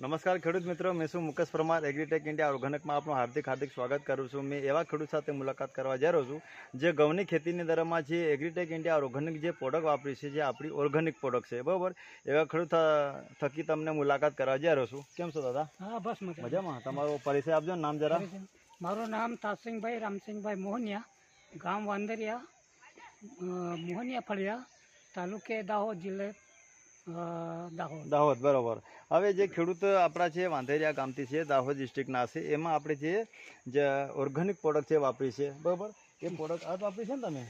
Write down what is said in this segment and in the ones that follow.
નમસ્કાર ખેડૂત મિત્રો, મેં છું મુકેશ પરમાર, એગ્રીટેક ઇન્ડિયા ઓર્ગેનિકમાં આપનું હાર્દિક સ્વાગત કરું છું. મેં એવા ખેડૂત સાથે મુલાકાત કરવા જઈ રહ્યો છું જે ઘઉંની ખેતીની દરમાં જે એગ્રીટેક ઇન્ડિયા ઓર્ગેનિક જે પ્રોડક્ટ વાપરી છે, જે આપણી ઓર્ગેનિક પ્રોડક્ટ છે, બરાબર. એવા ખેડૂત થકી તમને મુલાકાત કરવા જઈ રહ્યો છું. કેમ છો દાદા? હા, બસ મજામાં. તમારો પરિચય આપજો, નામ જરા. મારું નામ તારસિંગભાઈ રામસિંગભાઈ મોહનિયા, ગામ વાંદરિયા, મોહનિયા ફળિયા, તાલુકે દાહોદ, જિલ્લે દાહોદ. બરાબર. હવે જે ખેડૂત આપણા છે વાંધેરિયા ગામથી છે, દાહોદ ડિસ્ટ્રિક્ટના છે, એમાં આપણે જે ઓર્ગેનિક પ્રોડક્ટ છે વાપરી છે, બરાબર. એ પ્રોડક્ટ આ વાપરી છે ને તમે?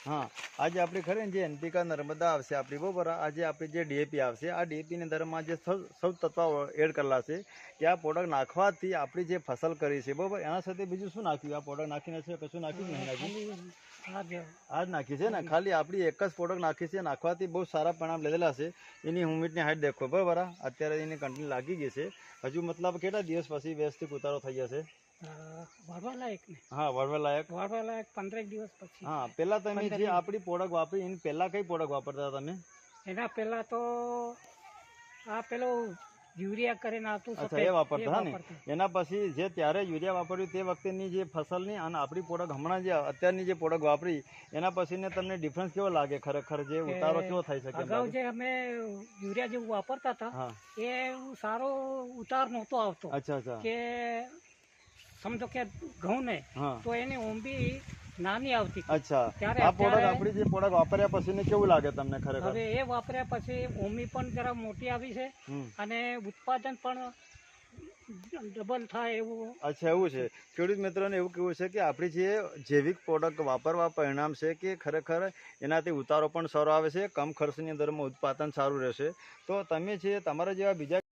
હા. આજે આપણી ખરી ને જે NPK નર્મદા આવશે આપણી, બરાબર. આજે આપણી જે DAP આવશે, આ DAPની અંદરમાં જે સૌ તત્વો એડ કરેલા છે કે આ પ્રોડક્ટ નાખવાથી આપણી જે ફસલ કરી છે, બરાબર, એના સાથે બીજું શું નાખ્યું? આ પ્રોડક્ટ નાખીને છે કશું નાખ્યું નહીં? નાખ્યું આ જ નાખી છે ને? ખાલી આપણી એક જ પ્રોડક્ટ નાખી છે. નાખવાથી બહુ સારા પરિણામ લીધેલા છે. એની હુમિટની હાઈટ દેખો, બરાબર. અત્યારે એની કન્ટિન્યુ લાગી ગઈ છે. હજુ મતલબ કેટલા દિવસ પછી વ્યવસ્થિત ઉતારો થઈ જશે? વાળવા લાયક ને? હા, વાળવા લાયક 15 દિવસ પછી. હા. પેલા તમે જે આપણી પ્રોડક્ટ વાપરી, એની પહેલા કઈ પ્રોડક્ટ વાપરતા તમે? એના પહેલા તો આ પેલો યુરિયા કરીને આવતું. અચ્છા, એ વાપરતા ને? એના પછી જે ત્યારે યુરિયા વાપર્યું તે વખતેની જે ફસલની અને આપણી પ્રોડક્ટ હમણાં જે અત્યારની જે પ્રોડક્ટ વાપરી, એના પછીને તમને ડિફરન્સ કેવો લાગે? ખરેખર જે ઉતારો કેવો થઈ શકે? અગાઉ જે અમે યુરિયા જેવું વાપરતા હતા એ સારો ઉતાર નહોતો આવતો. અચ્છા. કે સમજો કે ઘઉં ને તો એની ઊંબી નાની આવતી. અચ્છા. આ પ્રોડક્ટ આપણી જે પ્રોડક્ટ વાપર્યા પછી કેવું લાગે તમને ખરેખર? હવે એ વાપર્યા પછી ઊંબી પણ જરા મોટી આવી છે અને ઉત્પાદન પણ ડબલ થાય એવું. અચ્છા, એવું છે. ખેડૂત મિત્રોને એવું કેવું છે કે આપણી જે જૈવિક પ્રોડક્ટ વાપરવા પરિણામ છે કે ખરેખર એનાથી ઉતારો પણ સારો આવે છે, કમ ખર્ચની અંદરમાં ઉત્પાદન સારું રહેશે. તો તમે જે તમારા જેવા બીજા